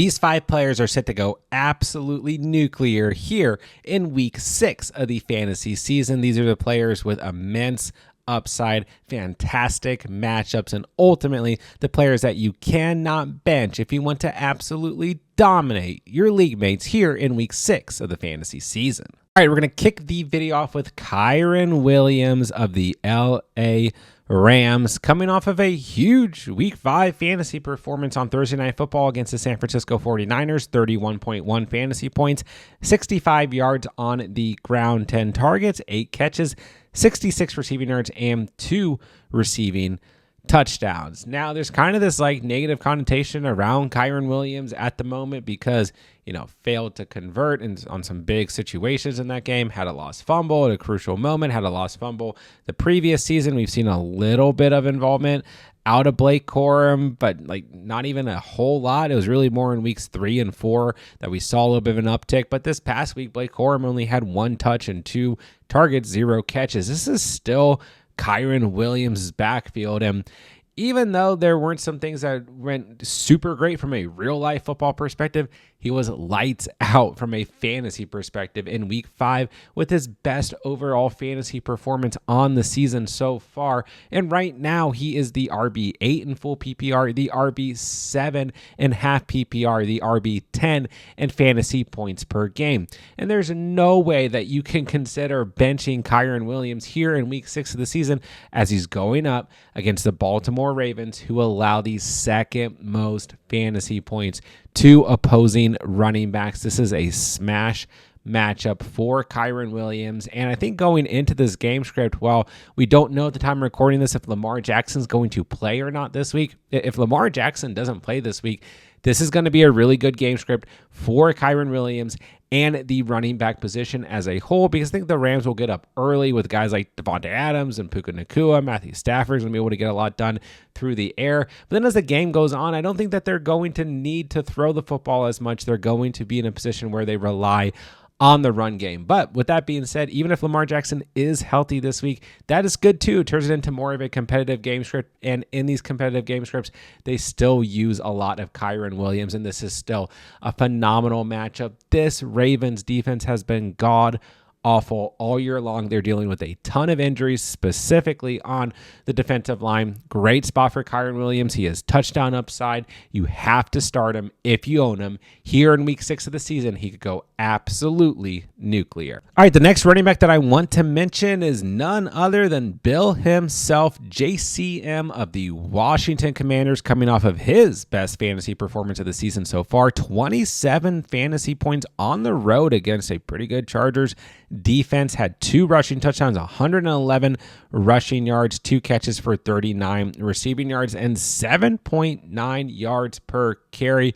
These 5 players are set to go absolutely nuclear here in week 6 of the fantasy season. These are the players with immense upside, fantastic matchups, and ultimately the players that you cannot bench if you want to absolutely dominate your league mates here in week 6 of the fantasy season. All right, we're going to kick the video off with Kyren Williams of the LA Rams, coming off of a huge Week 5 fantasy performance on Thursday Night Football against the San Francisco 49ers, 31.1 fantasy points, 65 yards on the ground, 10 targets, 8 catches, 66 receiving yards, and 2 receiving touchdowns. Now, there's kind of this negative connotation around Kyren Williams at the moment because, failed to convert on some big situations in that game, had a lost fumble at a crucial moment, had a lost fumble the previous season. We've seen a little bit of involvement out of Blake Corum, but not even a whole lot. It was really more in weeks 3 and 4 that we saw a little bit of an uptick. But this past week, Blake Corum only had 1 touch and 2 targets, 0 catches. This is still Kyren Williams' backfield. And even though there weren't some things that went super great from a real life football perspective, he was lights out from a fantasy perspective in week 5 with his best overall fantasy performance on the season so far. And right now he is the RB8 in full PPR, the RB7 in half PPR, the RB10 in fantasy points per game. And there's no way that you can consider benching Kyren Williams here in week 6 of the season as he's going up against the Baltimore Ravens, who allow the second most fantasy points to opposing running backs. This is a smash matchup for Kyren Williams. And I think going into this game script, well, we don't know at the time of recording this if Lamar Jackson's going to play or not this week. If Lamar Jackson doesn't play this week, this is going to be a really good game script for Kyren Williams and the running back position as a whole, because I think the Rams will get up early with guys like Devontae Adams and Puka Nacua. Matthew Stafford's going to be able to get a lot done through the air. But then as the game goes on, I don't think that they're going to need to throw the football as much. They're going to be in a position where they rely on the run game. But with that being said, even if Lamar Jackson is healthy this week, that is good too. It turns it into more of a competitive game script. And in these competitive game scripts, they still use a lot of Kyren Williams. And this is still a phenomenal matchup. This Ravens defense has been god awful all year long. They're dealing with a ton of injuries, specifically on the defensive line. Great spot for Kyren Williams. He has touchdown upside. You have to start him if you own him. Here in week 6 of the season, he could go absolutely nuclear. All right, the next running back that I want to mention is none other than Bill himself, JCM of the Washington Commanders, coming off of his best fantasy performance of the season so far. 27 fantasy points on the road against a pretty good Chargers defense. Had 2 rushing touchdowns, 111 rushing yards, 2 catches for 39 receiving yards, and 7.9 yards per carry.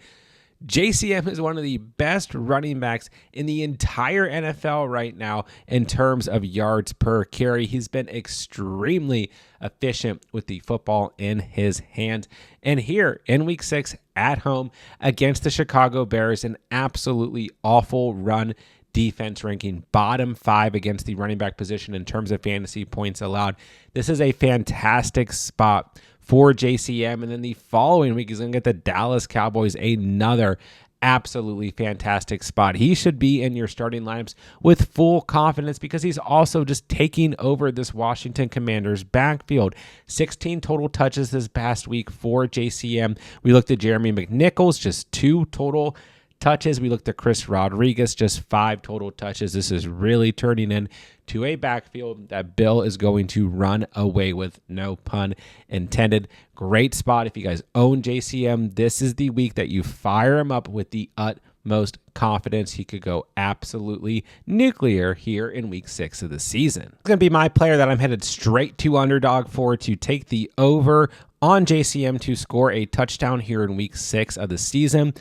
JCM is one of the best running backs in the entire NFL right now in terms of yards per carry. He's been extremely efficient with the football in his hands. And here in week 6 at home against the Chicago Bears, an absolutely awful run defense, ranking bottom 5 against the running back position in terms of fantasy points allowed. This is a fantastic spot for JCM. And then the following week, he's going to get the Dallas Cowboys, another absolutely fantastic spot. He should be in your starting lineups with full confidence because he's also just taking over this Washington Commanders backfield. 16 total touches this past week for JCM. We looked at Jeremy McNichols, just 2 total touches. We looked at Chris Rodriguez, just 5 total touches. This is really turning into a backfield that Bill is going to run away with, no pun intended. Great spot if you guys own JCM. This is the week that you fire him up with the utmost confidence. He could go absolutely nuclear here in week 6 of the season. It's going to be my player that I'm headed straight to Underdog for to take the over on JCM to score a touchdown here in week 6 of the season.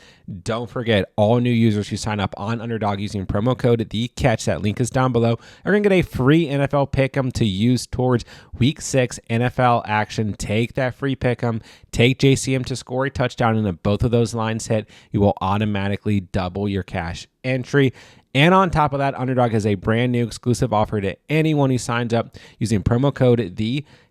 Don't forget, all new users who sign up on Underdog using promo code THECATCH, that link is down below, are going to get a free NFL Pick'em to use towards week 6 NFL action. Take that free Pick'em, take JCM to score a touchdown, and if both of those lines hit, you will automatically double your cash entry. And on top of that, Underdog has a brand new exclusive offer to anyone who signs up using promo code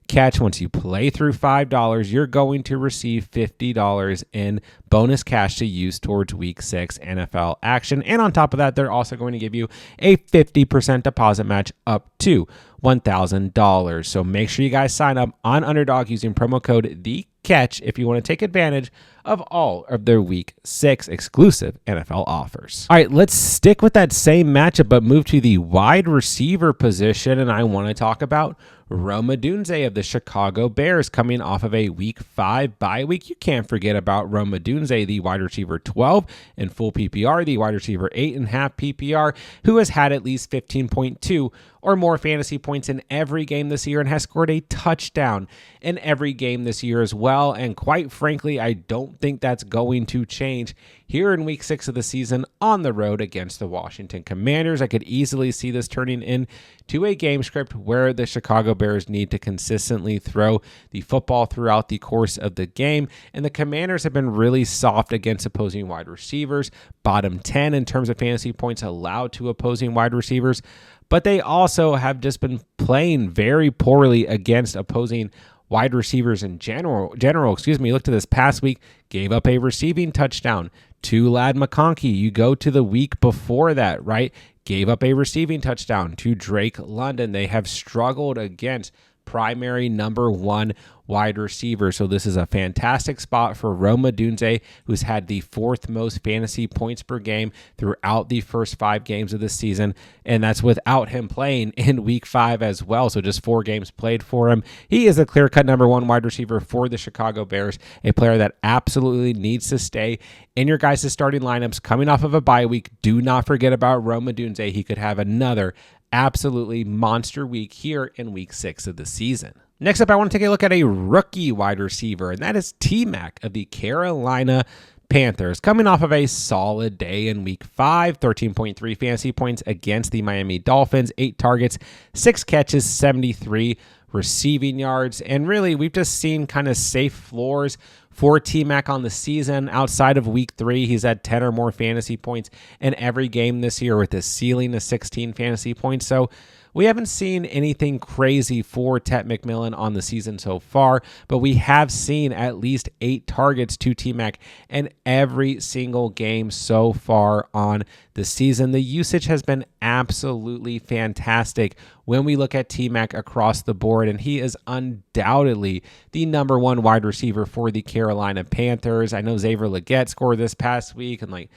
catch. Once you play through $5, you're going to receive $50 in bonus cash to use towards Week 6 NFL action. And on top of that, they're also going to give you a 50% deposit match up to $1,000. So make sure you guys sign up on Underdog using promo code THECATCH if you want to take advantage of all of their Week 6 exclusive NFL offers. All right, let's stick with that same matchup, but move to the wide receiver position, and I want to talk about Odunze of the Chicago Bears coming off of a Week 5 bye week. You can't forget about Odunze, the wide receiver 12 in full PPR, the wide receiver 8.5 PPR, who has had at least 15.2 or more fantasy points in every game this year and has scored a touchdown in every game this year as well. And quite frankly, I don't think that's going to change here in Week 6 of the season on the road against the Washington Commanders. I could easily see this turning into a game script where the Chicago Bears need to consistently throw the football throughout the course of the game. And the Commanders have been really soft against opposing wide receivers, bottom 10 in terms of fantasy points allowed to opposing wide receivers. But they also have just been playing very poorly against opposing wide receivers in general. Look to this past week, gave up a receiving touchdown to Ladd McConkey. You go to the week before that, right? Gave up a receiving touchdown to Drake London. They have struggled against primary number 1 wide receiver. So this is a fantastic spot for Odunze, who's had the 4th most fantasy points per game throughout the first 5 games of the season. And that's without him playing in Week 5 as well. So just 4 games played for him. He is a clear-cut number 1 wide receiver for the Chicago Bears, a player that absolutely needs to stay in your guys' starting lineups coming off of a bye week. Do not forget about Odunze. He could have another absolutely monster week here in Week 6 of the season. Next up, I want to take a look at a rookie wide receiver, and that is T-Mac of the Carolina Panthers, coming off of a solid day in Week 5, 13.3 fantasy points against the Miami Dolphins, 8 targets, 6 catches, 73 receiving yards. And really, we've just seen kind of safe floors for T-Mac on the season. Outside of Week 3, he's had 10 or more fantasy points in every game this year with a ceiling of 16 fantasy points. So we haven't seen anything crazy for Tet McMillan on the season so far, but we have seen at least 8 targets to T-Mac in every single game so far on the season. The usage has been absolutely fantastic when we look at T-Mac across the board, and he is undoubtedly the number 1 wide receiver for the Carolina Panthers. I know Xavier Legette scored this past week, and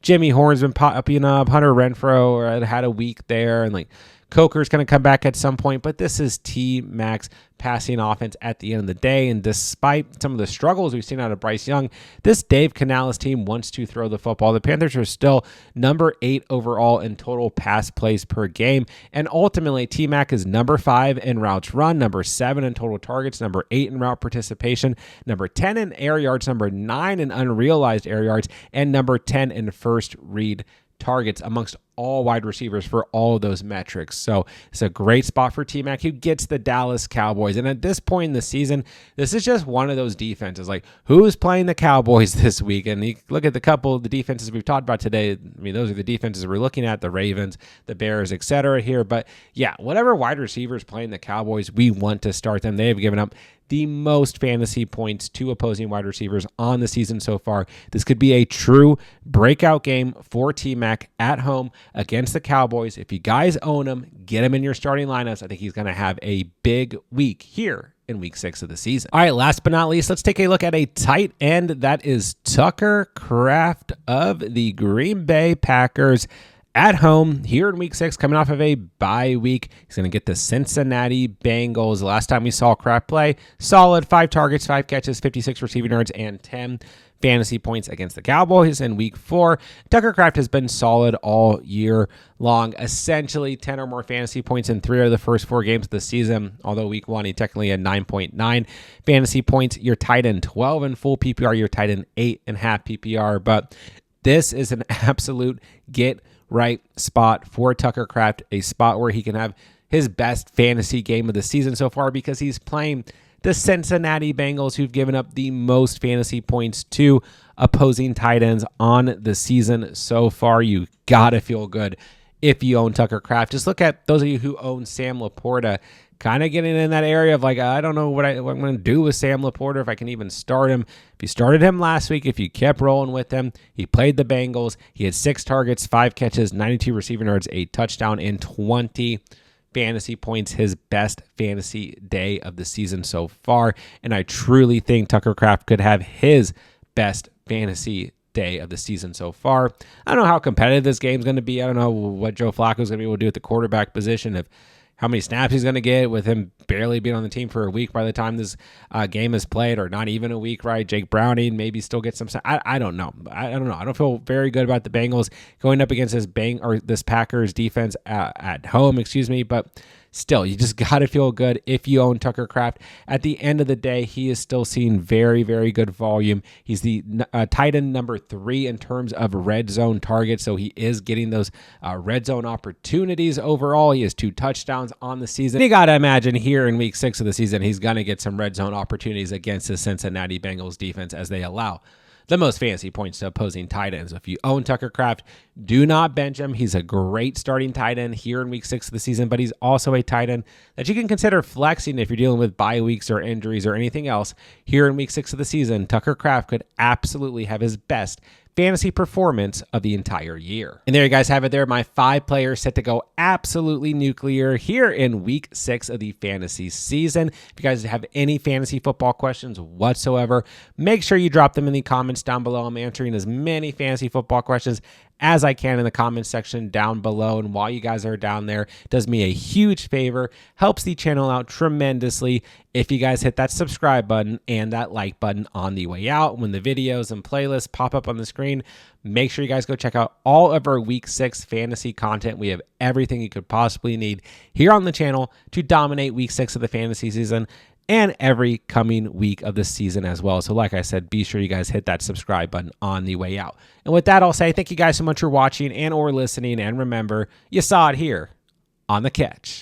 Jimmy Horn's been popping up, Hunter Renfrow had a week there, and Coker's going to come back at some point, but this is T-Mac's passing offense at the end of the day. And despite some of the struggles we've seen out of Bryce Young, this Dave Canales team wants to throw the football. The Panthers are still number 8 overall in total pass plays per game. And ultimately, T-Mac is number 5 in routes run, number 7 in total targets, number 8 in route participation, number 10 in air yards, number 9 in unrealized air yards, and number 10 in first read targets amongst all wide receivers for all of those metrics. So it's a great spot for T-Mac, who gets the Dallas Cowboys. And at this point in the season, this is just one of those defenses. Who's playing the Cowboys this week? And you look at the couple of the defenses we've talked about today. I mean, those are the defenses we're looking at, the Ravens, the Bears, etc. here. But yeah, whatever wide receivers playing the Cowboys, we want to start them. They have given up the most fantasy points to opposing wide receivers on the season so far. This could be a true breakout game for T-Mac at home against the Cowboys. If you guys own him, get him in your starting lineups. I think he's going to have a big week here in Week 6 of the season. All right, last but not least, let's take a look at a tight end. That is Tucker Kraft of the Green Bay Packers at home here in Week 6, coming off of a bye week. He's going to get the Cincinnati Bengals. The last time we saw Kraft play, solid 5 targets, 5 catches, 56 receiving yards, and 10 fantasy points against the Cowboys in Week 4. Tucker Kraft has been solid all year long, essentially 10 or more fantasy points in 3 of the first 4 games of the season, although Week 1 he technically had 9.9 fantasy points. You're tight end 12 in full PPR, you're tight end 8.5 PPR, but this is an absolute get right spot for Tucker Kraft, a spot where he can have his best fantasy game of the season so far because he's playing the Cincinnati Bengals, who've given up the most fantasy points to opposing tight ends on the season so far. You gotta feel good if you own Tucker Kraft. Just look at those of you who own Sam Laporta, kind of getting in that area of like, I don't know what I'm going to do with Sam Laporta, if I can even start him. If you started him last week, if you kept rolling with him, he played the Bengals. He had 6 targets, 5 catches, 92 receiving yards, a touchdown, and 20 fantasy points, his best fantasy day of the season so far. And I truly think Tucker Kraft could have his best fantasy day of the season so far. I don't know how competitive this game's going to be. I don't know what Joe Flacco's going to be able to do at the quarterback position, if how many snaps he's going to get with him barely being on the team for a week by the time this game is played, or not even a week, right? Jake Browning maybe still get some. I don't know. I don't know. I don't feel very good about the Bengals going up against this Packers defense at home, but still, you just got to feel good if you own Tucker Kraft. At the end of the day, he is still seeing very, very good volume. He's the tight end number 3 in terms of red zone targets, so he is getting those red zone opportunities overall. He has 2 touchdowns on the season. You got to imagine here in week 6 of the season, he's going to get some red zone opportunities against the Cincinnati Bengals defense, as they allow the most fantasy points to opposing tight ends. If you own Tucker Kraft, do not bench him. He's a great starting tight end here in week 6 of the season, but he's also a tight end that you can consider flexing if you're dealing with bye weeks or injuries or anything else. Here in week 6 of the season, Tucker Kraft could absolutely have his best fantasy performance of the entire year. And there you guys have it there. My 5 players set to go absolutely nuclear here in week 6 of the fantasy season. If you guys have any fantasy football questions whatsoever, make sure you drop them in the comments down below. I'm answering as many fantasy football questions as I can in the comments section down below. And while you guys are down there, it does me a huge favor, helps the channel out tremendously if you guys hit that subscribe button and that like button on the way out. When the videos and playlists pop up on the screen, make sure you guys go check out all of our week 6 fantasy content. We have everything you could possibly need here on the channel to dominate week 6 of the fantasy season and every coming week of the season as well. So like I said, be sure you guys hit that subscribe button on the way out. And with that, I'll say thank you guys so much for watching and or listening. And remember, you saw it here on The Catch.